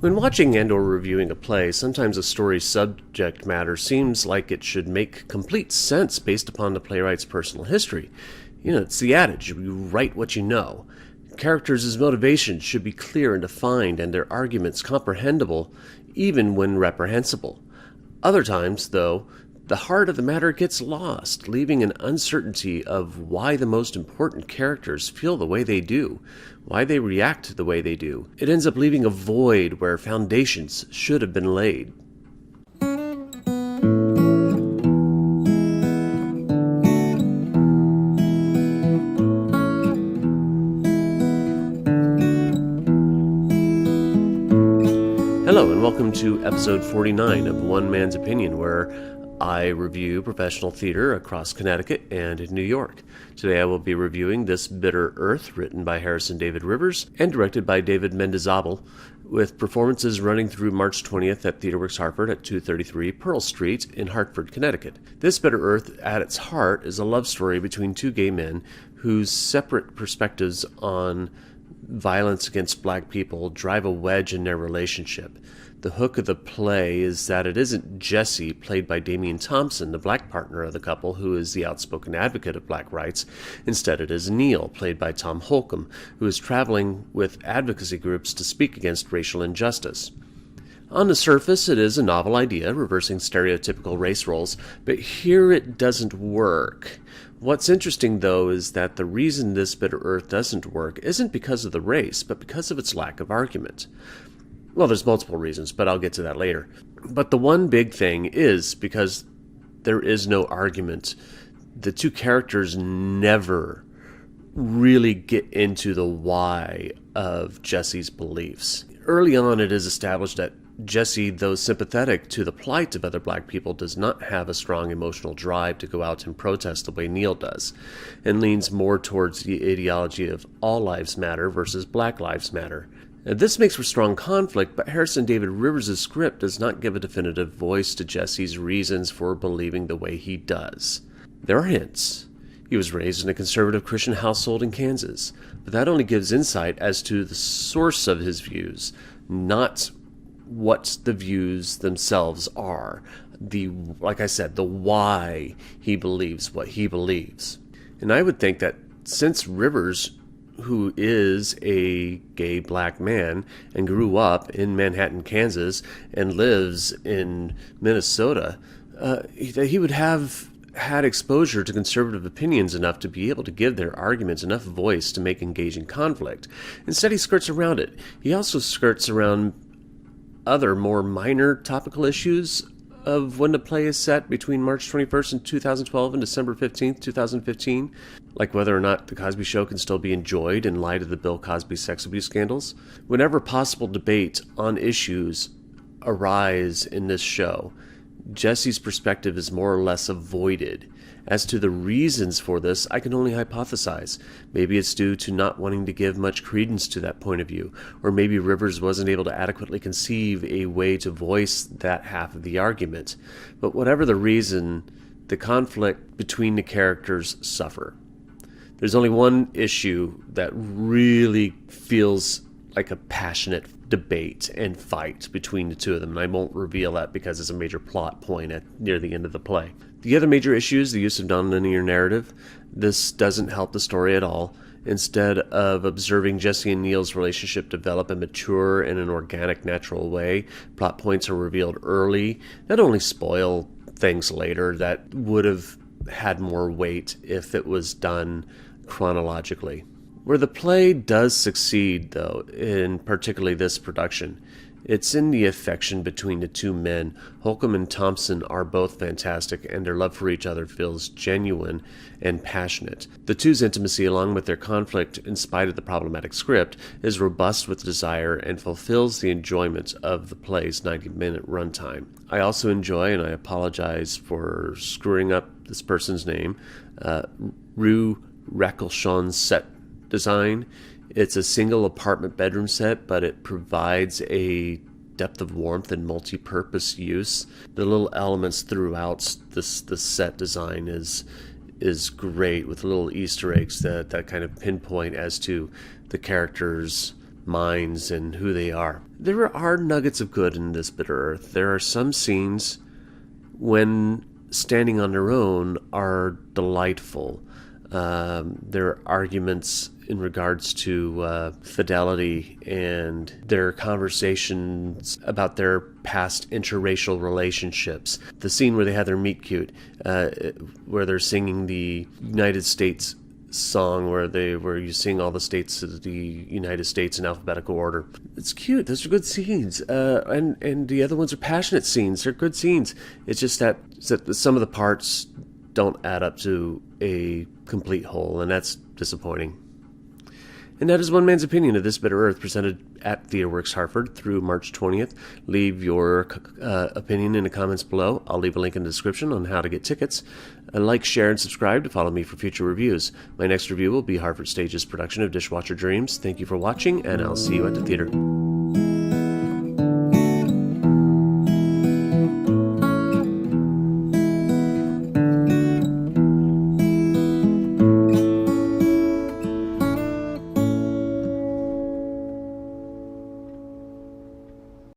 When watching and or reviewing a play, sometimes a story's subject matter seems like it should make complete sense based upon the playwright's personal history. It's the adage, you write what you know. Characters' motivations should be clear and defined, and their arguments comprehensible, even when reprehensible. Other times, though, the heart of the matter gets lost, leaving an uncertainty of why the most important characters feel the way they do, why they react the way they do. It ends up leaving a void where foundations should have been laid. Hello, and welcome to episode 49 of One Man's Opinion, where I review professional theater across Connecticut and in New York. Today I will be reviewing This Bitter Earth, written by Harrison David Rivers and directed by David Mendizabal, with performances running through March 20th at TheaterWorks Hartford at 233 Pearl Street in Hartford, Connecticut. This Bitter Earth, at its heart, is a love story between two gay men whose separate perspectives on violence against black people drive a wedge in their relationship. The hook of the play is that it isn't Jesse, played by Damian Thompson, the black partner of the couple, who is the outspoken advocate of black rights. Instead, it is Neil, played by Tom Holcomb, who is traveling with advocacy groups to speak against racial injustice. On the surface, it is a novel idea, reversing stereotypical race roles, but here it doesn't work. What's interesting, though, is that the reason This Bitter Earth doesn't work isn't because of the race, but because of its lack of argument. Well, there's multiple reasons, but I'll get to that later. But the one big thing is because there is no argument. The two characters never really get into the why of Jesse's beliefs. Early on, it is established that Jesse, though sympathetic to the plight of other black people, does not have a strong emotional drive to go out and protest the way Neil does, and leans more towards the ideology of all lives matter versus Black Lives Matter. This makes for strong conflict, but Harrison David Rivers' script does not give a definitive voice to Jesse's reasons for believing the way he does. There are hints. He was raised in a conservative Christian household in Kansas, but that only gives insight as to the source of his views, not what the views themselves are. Like I said, the why he believes what he believes. And I would think that since Rivers, who is a gay black man and grew up in Manhattan, Kansas, and lives in Minnesota, that he would have had exposure to conservative opinions enough to be able to give their arguments enough voice to make engaging conflict. Instead, he skirts around it. He also skirts around other, more minor topical issues of when the play is set between March 21st in 2012 and December 15th, 2015, like whether or not The Cosby Show can still be enjoyed in light of the Bill Cosby sex abuse scandals. Whenever possible debate on issues arise in this show, Jesse's perspective is more or less avoided. As to the reasons for this, I can only hypothesize. Maybe it's due to not wanting to give much credence to that point of view, or maybe Rivers wasn't able to adequately conceive a way to voice that half of the argument. But whatever the reason, the conflict between the characters suffer. There's only one issue that really feels like a passionate debate and fight between the two of them, and I won't reveal that because it's a major plot point near the end of the play. The other major issue is the use of nonlinear narrative. This doesn't help the story at all. Instead of observing Jesse and Neil's relationship develop and mature in an organic, natural way, plot points are revealed early that only spoil things later that would have had more weight if it was done chronologically. Where the play does succeed, though, in particularly this production, it's in the affection between the two men. Holcomb and Thompson are both fantastic, and their love for each other feels genuine and passionate. The two's intimacy, along with their conflict in spite of the problematic script, is robust with desire and fulfills the enjoyment of the play's 90-minute runtime. I also enjoy, and I apologize for screwing up this person's name, Riw Rakkulchon's set design. It's a single apartment bedroom set, but it provides a depth of warmth and multi-purpose use. The little elements throughout the set design is great, with little Easter eggs that kind of pinpoint as to the characters' minds and who they are. There are nuggets of good in this Bitter Earth. There are some scenes, when standing on their own, are delightful. There are arguments in regards to fidelity and their conversations about their past interracial relationships. The scene where they have their meet cute, where they're singing the United States song, where you sing all the states of the United States in alphabetical order. It's cute. Those are good scenes. And the other ones are passionate scenes. They're good scenes. It's just that some of the parts don't add up to a complete whole, and that's disappointing. And that is one man's opinion of This Bitter Earth, presented at TheaterWorks Hartford through March 20th. Leave your opinion in the comments below. I'll leave a link in the description on how to get tickets. Like, share, and subscribe to follow me for future reviews. My next review will be Hartford Stage's production of Dishwasher Dreams. Thank you for watching, and I'll see you at the theater.